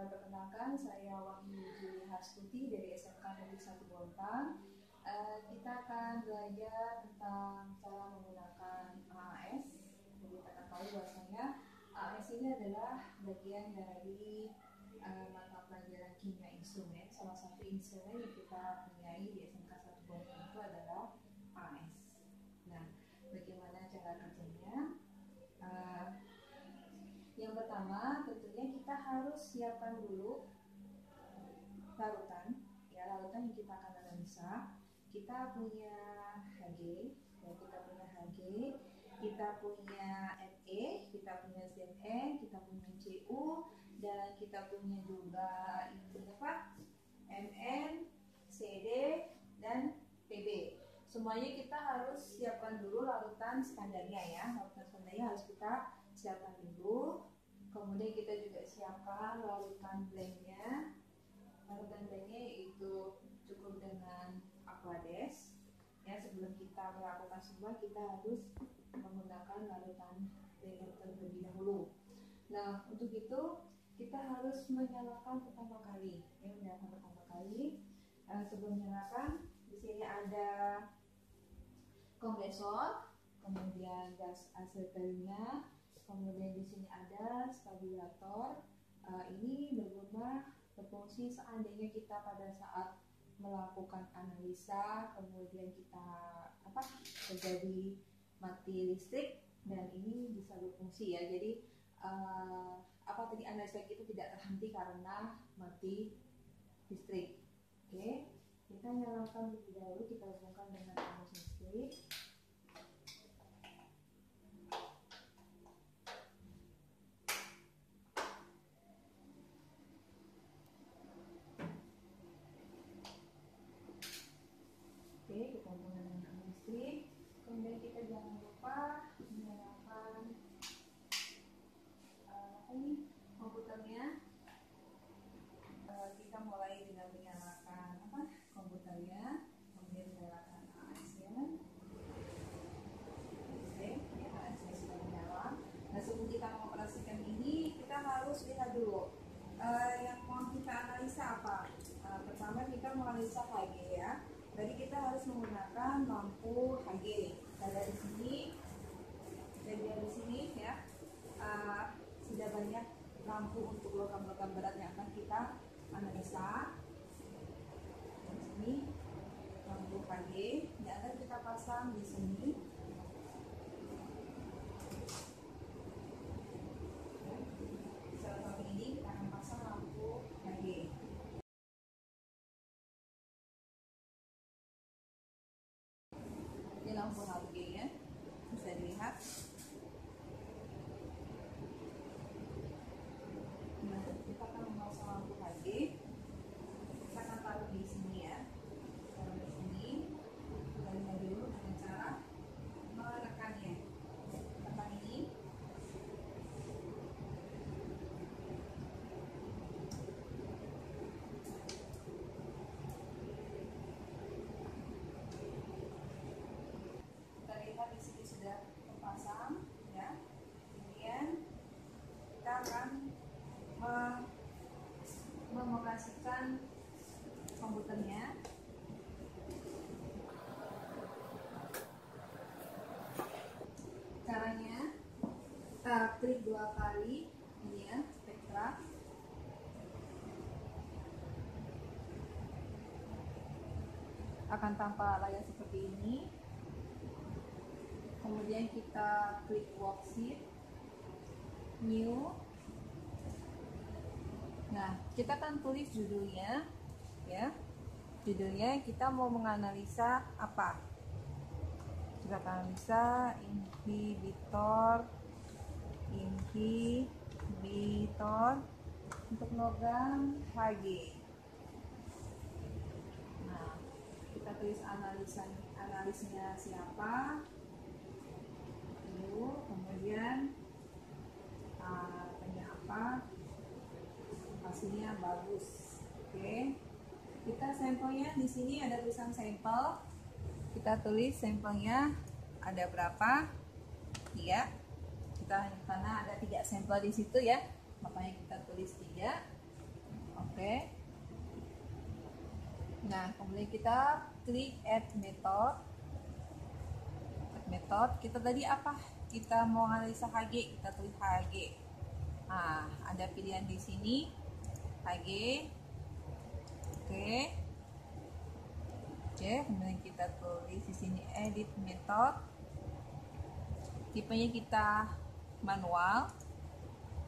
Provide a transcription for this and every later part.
Perkenalkan, saya Wahyu Juli Hastuti dari SMK Negeri 1 Bontang. Kita akan belajar tentang cara menggunakan AAS. Jadi kita tahu bahwasanya AAS ini adalah bagian dari mata pelajaran kimia instrumen. Salah satu instrumen yang kita punyai di SMK 1 Bontang itu adalah AAS. Nah, bagaimana cara kerjanya? Yang pertama, tentunya kita harus siapkan dulu larutan, ya, larutan yang kita akan analisa. Kita punya Hg, ya, kita punya Hg, kita punya Fe, kita punya Zn, kita punya Cu, dan kita punya juga ini apa? Mn, Cd, dan Pb. Semuanya kita harus siapkan dulu larutan standarnya, ya. Larutan standarnya harus kita siapkan dulu. Kemudian kita juga siapkan larutan blendnya. Larutan blendnya itu cukup dengan Aquades. Ya, sebelum kita melakukan semua, kita harus menggunakan larutan blend terlebih dahulu. Nah, untuk itu kita harus menyalakan pertama kali. Ya, menyalakan pertama kali. Sebelum menyalakan, di sini ada kompresor, kemudian gas asetilnya, kemudian di sini ada stabilator. Ini berfungsi seandainya kita pada saat melakukan analisa, kemudian kita terjadi mati listrik, dan ini bisa berfungsi, ya. Jadi tadi analisa kita tidak terhenti karena mati listrik. Oke, kita nyalakan terlebih dahulu, kita hubungkan dengan arus listrik. Kita hubungkan dengan arus listrik. Kemudian kita jangan lupa menyalakan komputernya. Kita mulai dengan menyalakan komputernya, kemudian menyalakan AAS-nya. Oke, ya, AAS-nya sudah menyala. Nah, sebelum kita mengoperasikan ini, kita harus lihat dulu yang mau kita analisa apa. Pertama kita menganalisa Hg, ya. Jadi kita harus menggunakan lampu Hg. Nah, dari sini ya, sudah banyak lampu untuk logam-logam berat yang akan kita analisa. Di sini lampu Hg yang akan kita pasang di sini. Salah satu ini kita akan pasang lampu Hg. Ini lampu Hg, ya, bisa dilihat. Nah, kita akan memasang lampu Hg. Kita akan taruh di sini, ya. Taruh di sini. Kita lihat dulu dengan cara menekannya. Tekan ini. Kita lihat di sini sudah terpasang, ya. Kemudian kita akan mengoperasikan komputernya. Caranya, kita klik 2 kali ini, ya, spektra. Akan tampak layar seperti ini. Kemudian kita klik worksheet, new. Nah, kita akan tulis judulnya, ya. Judulnya kita mau menganalisa apa? Kita akan analisa inhibitor untuk logam Hg. Nah, kita tulis analisnya siapa, dulu, kemudian tanya apa, hasilnya bagus. Oke, kita sampelnya di sini ada tulisan sampel. Kita tulis sampelnya ada berapa, ya. Karena ada 3 sampel di situ, ya, makanya kita tulis 3. Oke. Nah, kemudian kita klik add method. Kita tadi apa? Kita mau analisa HG, kita klik HG. Nah, ada pilihan di sini HG. Oke. Kemudian kita tulis di sini edit method. Tipenya kita manual.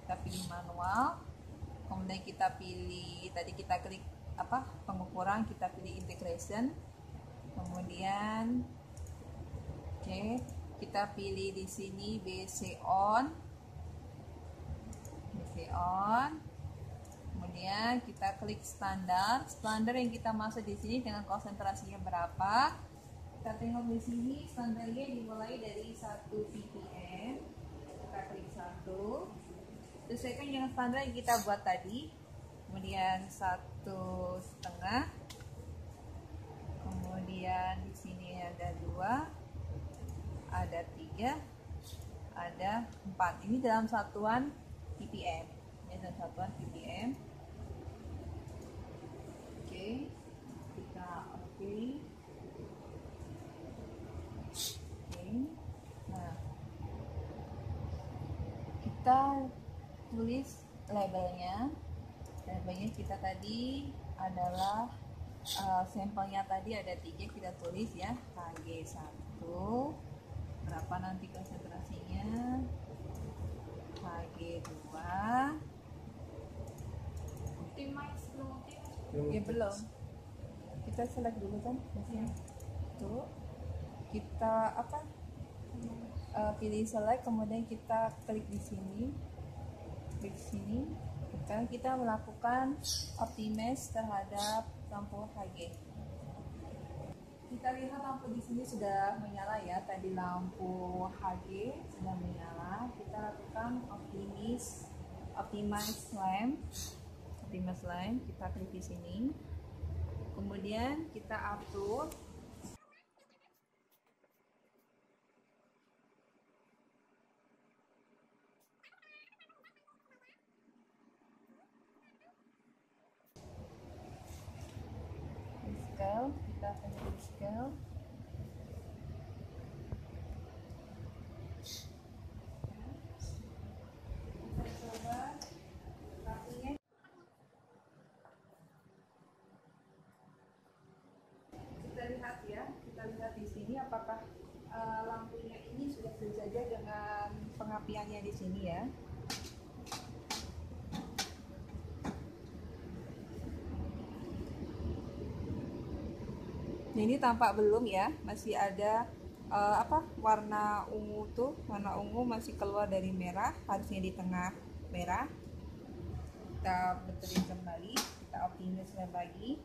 Kita pilih manual. Kemudian kita pilih, tadi kita klik apa? Pengukuran, kita pilih integration. Kemudian kita pilih di sini BC on. Kemudian kita klik standar yang kita masuk di sini dengan konsentrasinya berapa. Kita tengok di sini standarnya dimulai dari 1 ppm. Kita klik 1. Sesuaikan dengan standar yang kita buat tadi. Kemudian 1,5. Kemudian di sini ada 2. Ada 3, ada 4. Ini dalam satuan ppm. Ini dalam satuan ppm. Oke, kita oke. Nah, kita tulis labelnya. Labelnya kita tadi adalah sampelnya tadi ada 3, kita tulis ya HG1. Berapa nanti konsentrasinya, HG2. Optimize ya belum, kita select dulu kan biasanya tuh, kita apa, pilih select, kemudian kita klik di sini, sekarang kita melakukan optimize terhadap lampu HG. Kita lihat lampu di sini sudah menyala ya. Tadi lampu HG sudah menyala. Kita lakukan optimize lamp. Kita klik di sini. Kemudian kita atur scale, kita akan klik scale. Kita coba lampunya. Kita lihat ya, di sini apakah lampunya ini sudah sejajar dengan pengapiannya di sini ya. Ini tampak belum ya, masih ada warna ungu tuh, warna ungu masih keluar dari merah, harusnya di tengah merah. Kita betulin kembali, kita optimis lagi.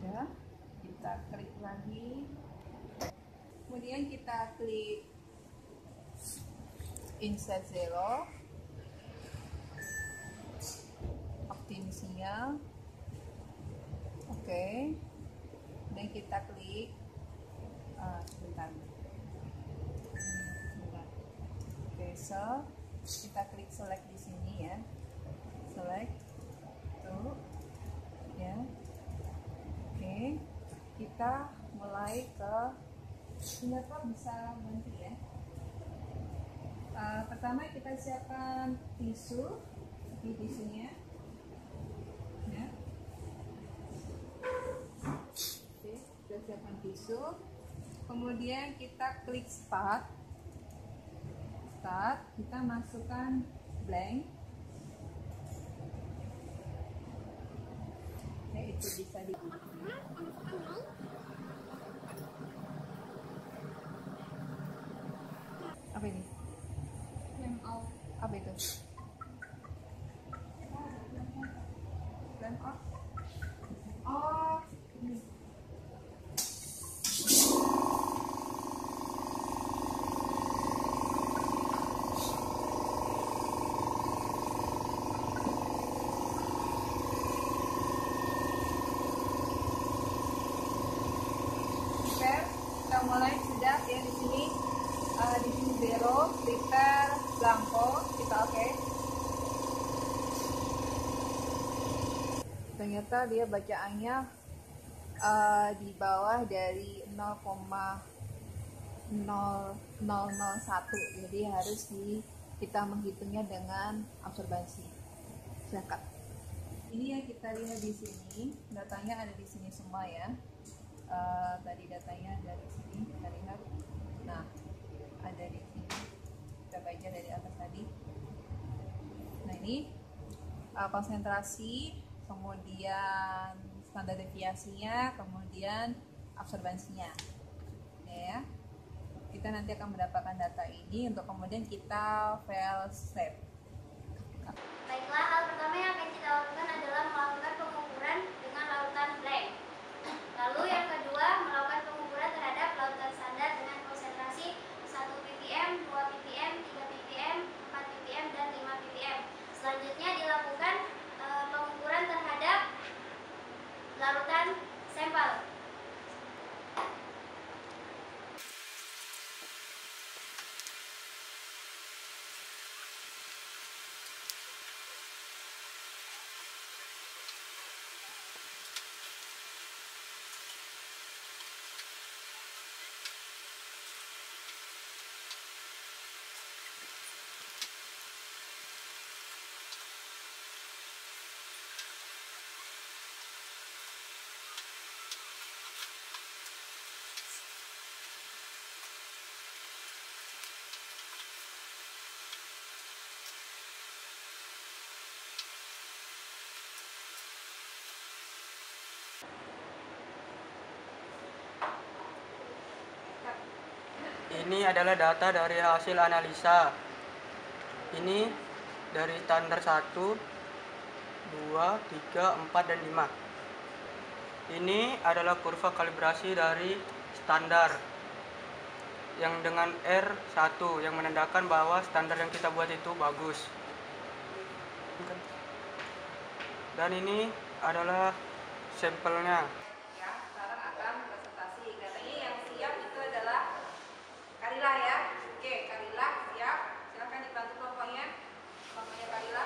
Ya, kita klik lagi. Kemudian kita klik insert 0, optimis sinyal. Oke. Dan kita klik sebentar. Oke, so kita klik select di sini ya. Select tuh ya. Oke. Kita mulai ke sinetron, bisa bantu ya. Pertama kita siapkan tisu, di tisunya ya. Oke, kita siapkan tisu. Kemudian kita klik start, kita masukkan blank. Ya, itu bisa di apa ini? Apa itu? Lamp off. Oh, ini. blanko, kita oke. Ternyata dia bacaannya di bawah dari 0,0001, jadi harus kita menghitungnya dengan absorbansi. Silakan. Ini yang kita lihat di sini, datanya ada di sini semua ya. Tadi datanya dari sini kita lihat. Nah, ada di sini. Kita baca dari atas tadi. Nah, ini konsentrasi, kemudian standar deviasinya, kemudian absorbansinya. Ya. Kita nanti akan mendapatkan data ini untuk kemudian kita file save. Baiklah, hal pertama yang akan kita lakukan adalah melakukan pengukuran dengan lautan blank. Lalu yang kedua, melakukan pengukuran terhadap lautan standar dengan konsentrasi 1 ppm, 2 ppm, 3 ppm, 4 ppm, dan 5 ppm. Selanjutnya dilakukan pengukuran terhadap larutan sampel. Ini adalah data dari hasil analisa. Ini dari standar 1, 2, 3, 4, dan 5. Ini adalah kurva kalibrasi dari standar yang dengan R1 yang menandakan bahwa standar yang kita buat itu bagus. Dan ini adalah sampelnya. Ya, sekarang akan presentasi. Katanya yang siap itu adalah Karila ya. Oke, Karila siap. Silakan dibantu kelompoknya. Kelompoknya Karila.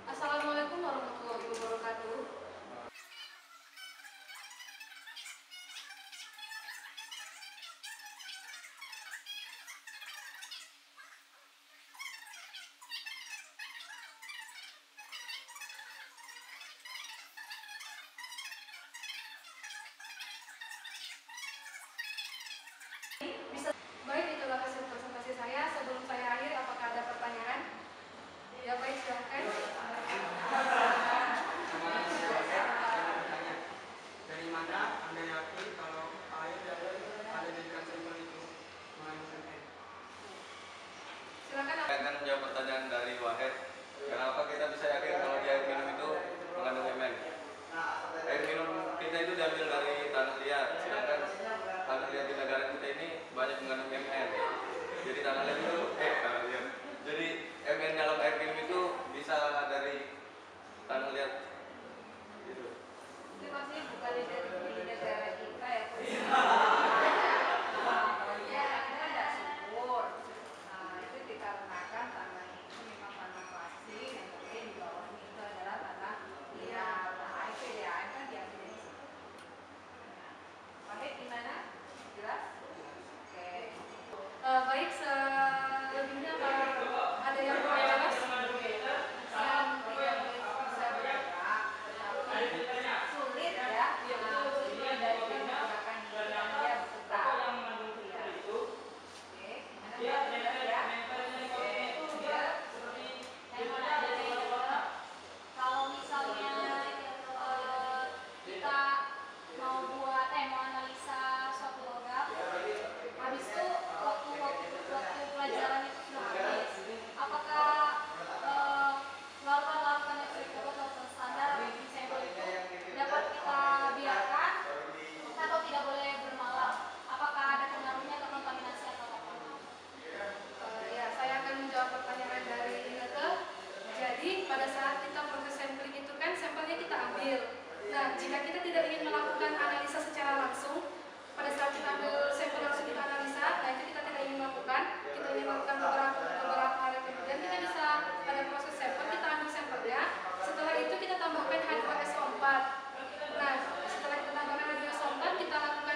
Assalamualaikum warahmatullahi wabarakatuh. diambil. Nah, jika kita tidak ingin melakukan analisa secara langsung, pada saat kita ambil sampel langsung kita analisa, nah itu kita tidak ingin melakukan, kita ingin melakukan beberapa hari kemudian, kita bisa pada proses sampel, kita ambil sampelnya, setelah itu kita tambahkan H2SO4. Nah, setelah kita tambahkan H2SO4, kita lakukan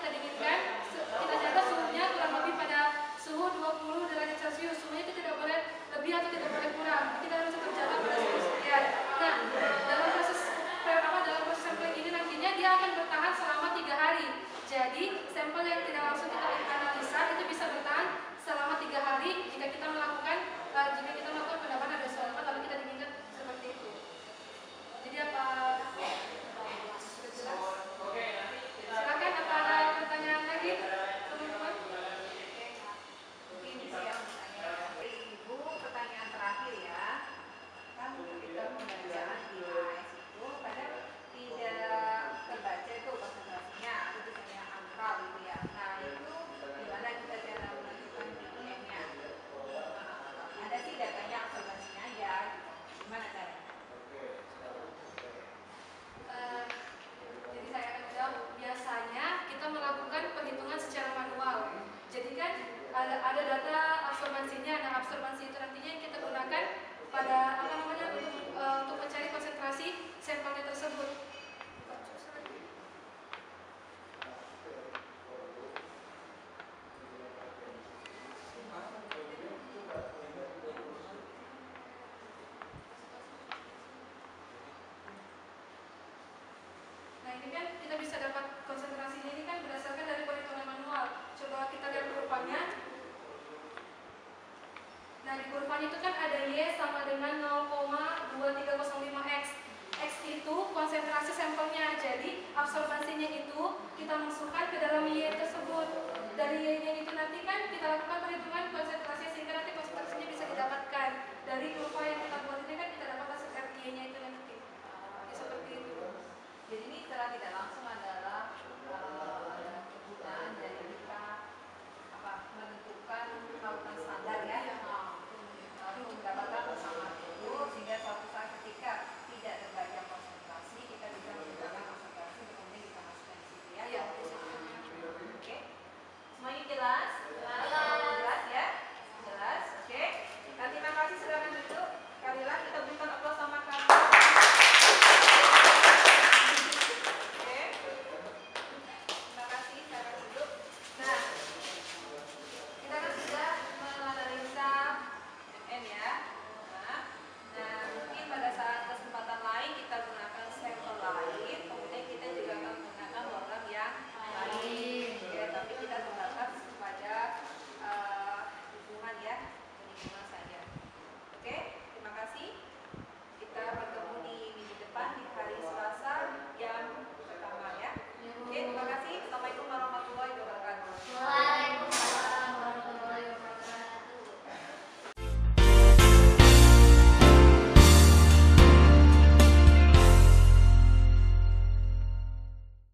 kita dinginkan, kita jaga suhunya kurang lebih pada suhu 20 derajat Celcius. Suhunya itu tidak boleh lebih atau tidak boleh kurang. Kita harus tetap jaga pada suhu sekian. Nah, dalam proses sampling ini nantinya dia akan bertahan selama 3 hari. Jadi sampel yang tidak langsung kita analisa itu bisa bertahan selama 3 hari jika kita melakukan penambahan H2SO4 lalu kita dinginkan seperti itu. Jadi apa? Sudah jelas? Silakan, apa ada pertanyaan lagi, teman-teman? Mungkin bisa ya pertanyaan Ibu, pertanyaan terakhir ya. Kan ketika pembacaan di AS itu kadang tidak terbaca itu konsentrasinya atau misalnya angka gitu ya. Nah itu gimana kita cara menentukan PPM-nya? Ada sih datanya absorbansinya aja gitu. Gimana caranya? Jadi saya akan jawab, biasanya kita melakukan perhitungan secara manual. Jadi kan ada data absorbansinya. Nah, absorbansi itu nantinya yang kita gunakan pada untuk mencari konsentrasi sampelnya tersebut. Nah, ini kan kita bisa dapat konsentrasinya ini kan berdasarkan dari perhitungan manual. Coba kita lihat kurvanya. Nah, di kurvanya itu kan ada Y sama